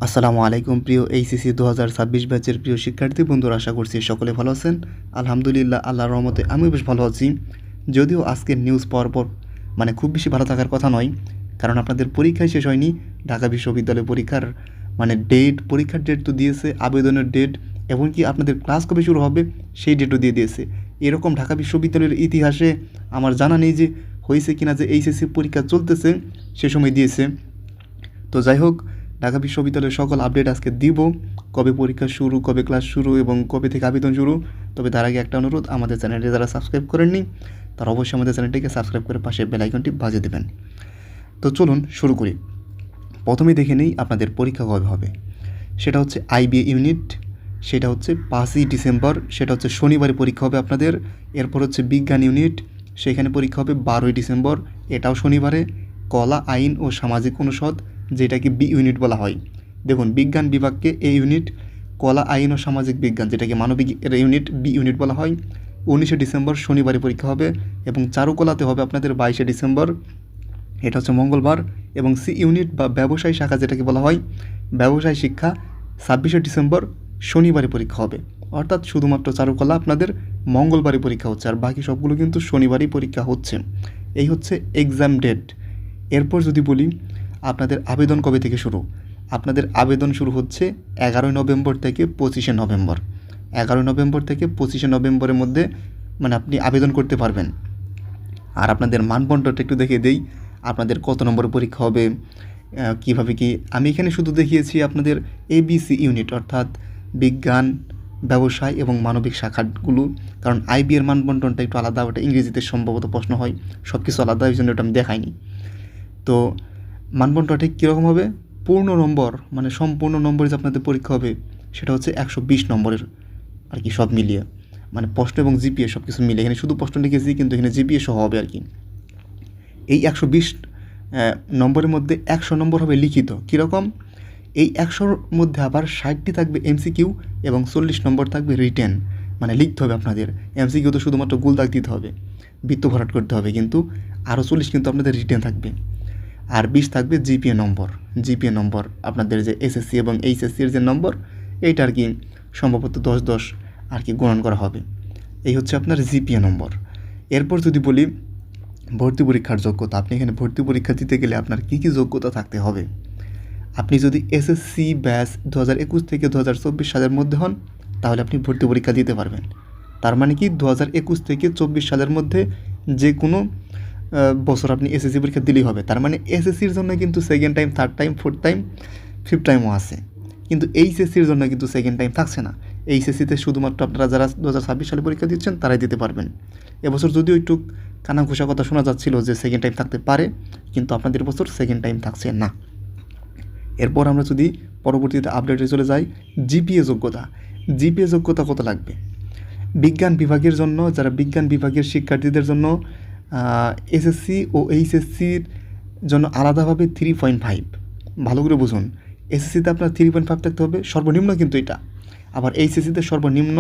আসসালামু আলাইকুম প্রিয় এইচএসসি 2026 ব্যাচের প্রিয় শিক্ষার্থী বন্ধুরা, আশা করছি সকলে ভালো আছেন। আলহামদুলিল্লাহ, আল্লাহর রহমতে আমিও বেশ ভালো আছি। যদিও আজকের নিউজ পাওয়ার পর খুব বেশি ভালো থাকার কথা নয়, কারণ আপনাদের পরীক্ষাই শেষ হয়নি। ঢাকা বিশ্ববিদ্যালয় পরীক্ষার পরীক্ষার ডেট তো দিয়েছে, আবেদনের ডেট, এমনকি আপনাদের ক্লাস কবে শুরু হবে সেই ডেটও দিয়ে দিয়েছে। এরকম ঢাকা বিশ্ববিদ্যালয়ের ইতিহাসে আমার জানা নেই যে হয়েছে কিনা যে এইচএসসি পরীক্ষা চলতেছে সে সময় দিয়েছে। তো যাই হোক, ঢাকা বিশ্ববিদ্যালয়ের সকল আপডেট আজকে দিব, কবে পরীক্ষা শুরু, কবে ক্লাস শুরু এবং কবে থেকে আবেদন শুরু। তবে তার আগে একটা অনুরোধ, আমাদের চ্যানেলটি যারা সাবস্ক্রাইব করেননি তারা অবশ্যই আমাদের চ্যানেলটিকে সাবস্ক্রাইব করে পাশে বেল আইকনটি বাজিয়ে দেবেন। তো চলুন শুরু করি। প্রথমেই দেখে নেই আপনাদের পরীক্ষা কবে হবে। সেটা হচ্ছে আইবিএ ইউনিট, সেটা হচ্ছে 5ই ডিসেম্বর, সেটা হচ্ছে শনিবারে পরীক্ষা হবে আপনাদের। এরপর হচ্ছে বিজ্ঞান ইউনিট, সেখানে পরীক্ষা হবে 12ই ডিসেম্বর, এটাও শনিবারে। কলা, আইন ও সামাজিক অনুষদ, যেটাকে বি ইউনিট বলা হয়। দেখুন, বিজ্ঞান বিভাগকে এ ইউনিট, কলা, আইন ও সামাজিক বিজ্ঞান যেটাকে মানবিক ইউনিট বি ইউনিট বলা হয়। 19শে ডিসেম্বর শনিবারে পরীক্ষা হবে এবং চারুকলাতে হবে আপনাদের 22শে ডিসেম্বর, এটা হচ্ছে মঙ্গলবার। এবং সি ইউনিট বা ব্যবসায় শাখা যেটাকে বলা হয় ব্যবসায় শিক্ষা, 26শে ডিসেম্বর শনিবারে পরীক্ষা হবে। অর্থাৎ শুধুমাত্র চারুকলা আপনাদের মঙ্গলবারে পরীক্ষা হচ্ছে, আর বাকি সবগুলো কিন্তু শনিবারই পরীক্ষা হচ্ছে। এই হচ্ছে এক্সাম ডেট। এরপর যদি বলি আপনাদের আবেদন কবে থেকে শুরু, আপনাদের আবেদন শুরু হচ্ছে 11ই নভেম্বর থেকে 25শে নভেম্বর। 11ই নভেম্বর থেকে 25শে নভেম্বরের মধ্যে আপনি আবেদন করতে পারবেন। আর আপনাদের মানদণ্ডটা একটু দেখিয়ে দেই, আপনাদের কত নম্বর পরীক্ষা হবে, কীভাবে কি। আমি এখানে শুধু দেখিয়েছি আপনাদের এবিসি ইউনিট, অর্থাৎ বিজ্ঞান, ব্যবসায় এবং মানবিক শাখাগুলো, কারণ আইবি এর মানবন্টনটা একটু আলাদা, ওটা ইংরেজিতে সম্ভবত প্রশ্ন হয়, সব কিছু আলাদা, এই জন্য ওটা আমি দেখাইনি। তো মানবন্টনটা ঠিক কীরকম হবে, পূর্ণ নম্বর সম্পূর্ণ নম্বরে যে আপনাদের পরীক্ষা হবে সেটা হচ্ছে 120 নম্বরের আর কি, সব মিলিয়ে প্রশ্ন এবং জিপিএ সব কিছু মিলে। এখানে শুধু প্রশ্ন লিখেছি, কিন্তু এখানে জিপিএ সহ হবে আর কি। এই 120 নম্বরের মধ্যে 100 নম্বর হবে লিখিত। কীরকম, এই 100-র মধ্যে আবার 60টি থাকবে এমসিকিউ এবং 40 নম্বর থাকবে রিটেন, লিখতে হবে আপনাদের। এমসিকিউ তো শুধুমাত্র গোল দাগ দিতে হবে, বৃত্ত ভরাট করতে হবে, কিন্তু আরও 40 কিন্তু আপনাদের রিটেন থাকবে। আর 20 থাকবে জিপিএ নম্বর। জিপিএ নম্বর আপনাদের যে এসএসসি এবং এইচএসসির যে নম্বর, এইটা আর কি সম্ভবত 10-10 আর কি গণন করা হবে। এই হচ্ছে আপনার জিপিএ নম্বর। এরপর যদি বলি ভর্তি পরীক্ষার যোগ্যতা, আপনি এখানে ভর্তি পরীক্ষা দিতে গেলে আপনার কী কী যোগ্যতা থাকতে হবে। আপনি যদি এসএসসি ব্যাচ 2021 থেকে 2024 সালের মধ্যে হন, তাহলে আপনি ভর্তি পরীক্ষা দিতে পারবেন। তার মানে কি 2021 থেকে 24 সালের মধ্যে যে কোনো বছর আপনি এসএসসি পরীক্ষা দিলেই হবে। তার মানে এসএসসির জন্য কিন্তু second time, third time, fourth time, fifth টাইমও আছে, কিন্তু এইচএসসির জন্য কিন্তু সেকেন্ড টাইম থাকছে না। এইচএসসিতে শুধুমাত্র আপনারা যারা 2026 সালে পরীক্ষা দিচ্ছেন তারাই দিতে পারবেন। এবছর যদিও একটু কানাঘুষা কথা শোনা যাচ্ছিল যে সেকেন্ড টাইম থাকতে পারে, কিন্তু আপনাদের বছর সেকেন্ড টাইম থাকছে না। এরপর আমরা যদি পরবর্তীতে আপডেটে চলে যাই, জিপিএ যোগ্যতা। জিপিএ যোগ্যতা কত লাগবে বিজ্ঞান বিভাগের জন্য, যারা বিজ্ঞান বিভাগের শিক্ষার্থীদের জন্য এসএসসি ও এইচএসসির জন্য আলাদাভাবে 3.5। ভালো করে বুঝুন, এসএসসিতে আপনার 3.5 থাকতে হবে সর্বনিম্ন, কিন্তু এটা আবার এইচএসসিতে সর্বনিম্ন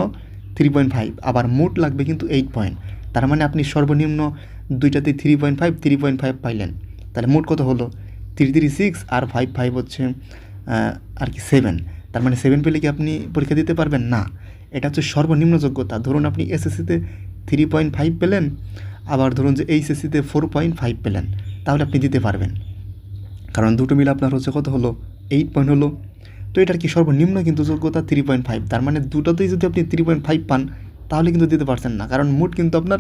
3.5, আবার মোট লাগবে কিন্তু 8 পয়েন্ট। তার মানে আপনি সর্বনিম্ন দুইটাতে 3.5 পাইলেন, তাহলে মোট কত হলো 336, আর 5 হচ্ছে আর কি 7। তার মানে 7 পেলে কি আপনি পরীক্ষা দিতে পারবেন না? এটা হচ্ছে সর্বনিম্ন যোগ্যতা। ধরুন আপনি এসএসসিতে 3.5 পেলেন, আবার ধরুন যে এইচএসসিতে 4.5 পেলেন, তাহলে আপনি দিতে পারবেন, কারণ দুটো মিলে আপনার হচ্ছে কত হলো 8 পয়েন্ট হলো। তো এটার কি সর্বনিম্ন কিন্তু যোগ্যতা 3.5। তার মানে দুটোতেই যদি আপনি 3.5 পান তাহলে কিন্তু দিতে পারছেন না, কারণ মোট কিন্তু আপনার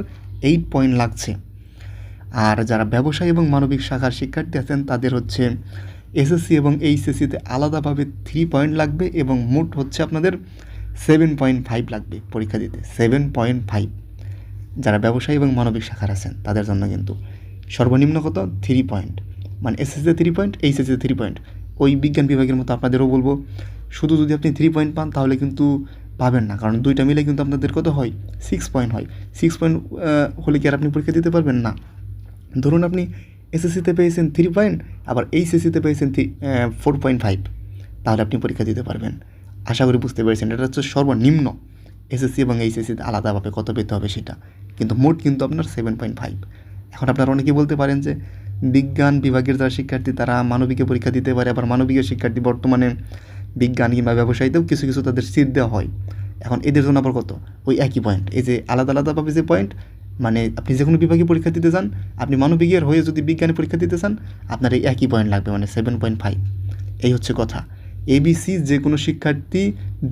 8 পয়েন্ট লাগছে। আর যারা ব্যবসায় এবং মানবিক শাখার শিক্ষার্থী আছেন তাদের হচ্ছে এসএসসি এবং এইচএসসিতে আলাদাভাবে 3 পয়েন্ট লাগবে এবং মোট হচ্ছে আপনাদের 7.5 লাগবে পরীক্ষা দিতে। 7.5 যারা ব্যবসায়ী এবং মানবিক শাখার আছেন তাদের জন্য কিন্তু সর্বনিম্ন কত 3 পয়েন্ট, এসএসসিতে 3 পয়েন্ট, এইচএসসিতে 3 পয়েন্ট। ওই বিজ্ঞান বিভাগের মতো আপনাদেরও বলবো, শুধু যদি আপনি 3 পয়েন্ট পান তাহলে কিন্তু পাবেন না, কারণ দুইটা মিলে কিন্তু আপনাদের কত হয় 6 পয়েন্ট হয়। 6 পয়েন্ট হলে কি আর আপনি পরীক্ষা দিতে পারবেন না? ধরুন আপনি এসএসসিতে পেয়েছেন 3 পয়েন্ট, আবার এইচএসসিতে পেয়েছেন 4.5, তাহলে আপনি পরীক্ষা দিতে পারবেন। আশা করি বুঝতে পেরেছেন, এটা হচ্ছে সর্বনিম্ন। এসএসসি এবং এইচএসসিতে আলাদাভাবে কত পেতে হবে সেটা, কিন্তু মোট কিন্তু আপনার 7.5। এখন আপনারা অনেকেই বলতে পারেন যে বিজ্ঞান বিভাগের যারা শিক্ষার্থী তারা মানবিকে পরীক্ষা দিতে পারে, আবার মানবিকের শিক্ষার্থী বর্তমানে বিজ্ঞান কিংবা ব্যবসায়ীতেও কিছু কিছু তাদের সিট দেওয়া হয়। এখন এদের জন্য আবার কত, ওই একই পয়েন্ট, এই যে আলাদা আলাদাভাবে যে পয়েন্ট, মানে আপনি যে কোনো বিভাগে পরীক্ষা দিতে চান, আপনি মানবিকের হয়ে যদি বিজ্ঞানে পরীক্ষা দিতে চান, আপনার এই একই পয়েন্ট লাগবে, মানে 7.5। এই হচ্ছে কথা। এবিসি যে কোনো শিক্ষার্থী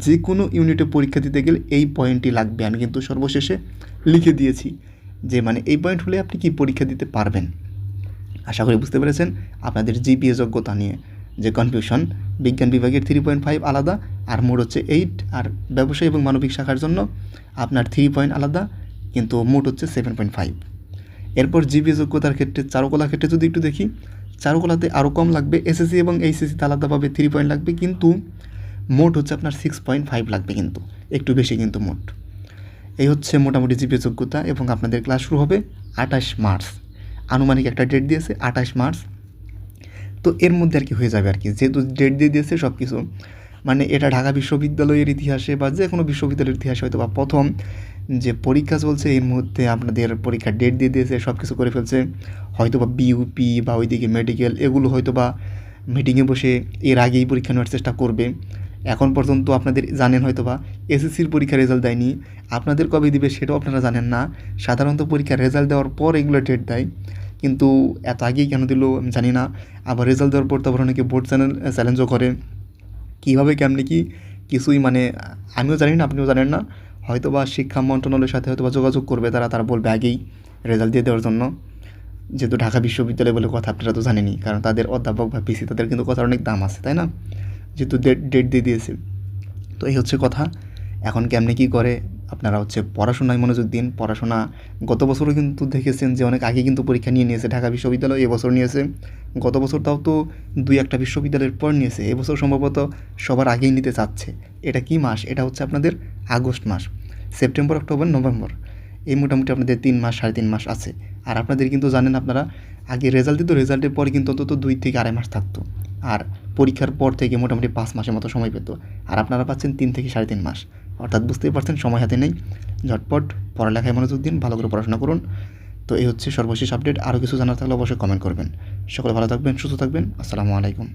যে কোনো ইউনিটে পরীক্ষা দিতে গেলে এই পয়েন্টই লাগবে। আমি কিন্তু সর্বশেষে লিখে দিয়েছি যে মানে এই পয়েন্ট হলে আপনি কি পরীক্ষা দিতে পারবেন। আশা করি বুঝতে পেরেছেন আপনাদের জিপিএ যোগ্যতা নিয়ে যে কনফিউশন। বিজ্ঞান বিভাগের 3.5 আলাদা আর মোট হচ্ছে 8, আর ব্যবসায় এবং মানবিক শাখার জন্য আপনার 3 পয়েন্ট আলাদা, কিন্তু মোট হচ্ছে 7.5। এরপর জিপিএ যোগ্যতার ক্ষেত্রে চারুকলার ক্ষেত্রে যদি একটু দেখি, চারুকলাতে আরও কম লাগবে, এসএসসি এবং এইচএসসিতে আলাদাভাবে 3 পয়েন্ট লাগবে, কিন্তু মোট হচ্ছে আপনার 6.5 লাগবে, কিন্তু একটু বেশি কিন্তু মোট। এই হচ্ছে মোটামুটি জিপিএ যোগ্যতা। এবং আপনাদের ক্লাস শুরু হবে 28 মার্চ, আনুমানিক একটা ডেট দিয়েছে 28 মার্চ। তো এর মধ্যে আর কি হয়ে যাবে আর কি, যেহেতু ডেট দিয়ে দিয়েছে সব কিছু, মানে এটা ঢাকা বিশ্ববিদ্যালয়ের ইতিহাসে বা যে কোনো বিশ্ববিদ্যালয়ের ইতিহাসে হয়তো বা প্রথম যে পরীক্ষা চলছে এর মধ্যে আপনাদের পরীক্ষার ডেট দিয়ে দিয়েছে, সব কিছু করে ফেলছে। হয়তো বা বিইউপি বা ওইদিকে মেডিকেল এগুলো হয়তো বা মিটিংয়ে বসে এর আগেই পরীক্ষা নেওয়ার চেষ্টা করবে। এখন পর্যন্ত আপনাদের জানেন হয়তো বা এসএসসির পরীক্ষার রেজাল্ট দেয়নি, আপনাদের কবে দিবে সেটাও আপনারা জানেন না। সাধারণত পরীক্ষার রেজাল্ট দেওয়ার পর এগুলো ডেট দেয়, কিন্তু এত আগেই কেন দিল আমি জানি না। আবার রেজাল্ট দেওয়ার পর তো আবার অনেকে বোর্ড চ্যালেঞ্জও করে, কীভাবে কেমনি কি কিছুই মানে আমিও জানি না, আপনিও জানেন না। হয়তো বা শিক্ষা মন্ত্রণালয়ের সাথে হয়তো বা যোগাযোগ করবে তারা বলবে আগেই রেজাল্ট দিয়ে দেওয়ার জন্য। যেহেতু ঢাকা বিশ্ববিদ্যালয় বলে কথা, আপনারা তো জানেনই, কারণ তাদের অধ্যাপক বা পিসি তাদের কিন্তু কথার অনেক দাম আছে, তাই না, যেহেতু ডেট দিয়ে দিয়েছে। তো এই হচ্ছে কথা। এখন কেমনে কী করে আপনারা হচ্ছে পড়াশোনায় মনোযোগ দিন। পড়াশোনা গত বছরও কিন্তু দেখেছেন যে অনেক আগে কিন্তু পরীক্ষা নিয়েছে ঢাকা বিশ্ববিদ্যালয়, এবছর নিয়েছে। গত বছর তাও তো 2-1টা বিশ্ববিদ্যালয়ের পর নিয়েছে, এবছর সম্ভবত সবার আগেই নিতে চাচ্ছে। এটা কি মাস, এটা হচ্ছে আপনাদের আগস্ট মাস, সেপ্টেম্বর, অক্টোবর, নভেম্বর, এই মোটামুটি আপনাদের 3 মাস 3.5 মাস আছে। আর আপনাদের কিন্তু জানেন আপনারা আগে রেজাল্ট দিত, রেজাল্টের পরে কিন্তু অন্তত 2 থেকে 2.5 মাস থাকতো, আর পরীক্ষার পর থেকে মোটামুটি 5 মাসের মতো সময় পেত। আর আপনারা পাচ্ছেন 3 থেকে 3.5 মাস, অর্থাৎ বুঝতেই পারছেন সময় হাতে নেই। ঝটপট পড়ালেখায় মনোযোগ দিন, ভালো করে পড়াশোনা করুন। তো এই হচ্ছে সর্বশেষ আপডেট। আরও কিছু জানার থাকলে অবশ্যই কমেন্ট করবেন। সকলে ভালো থাকবেন, সুস্থ থাকবেন। আসসালামু আলাইকুম।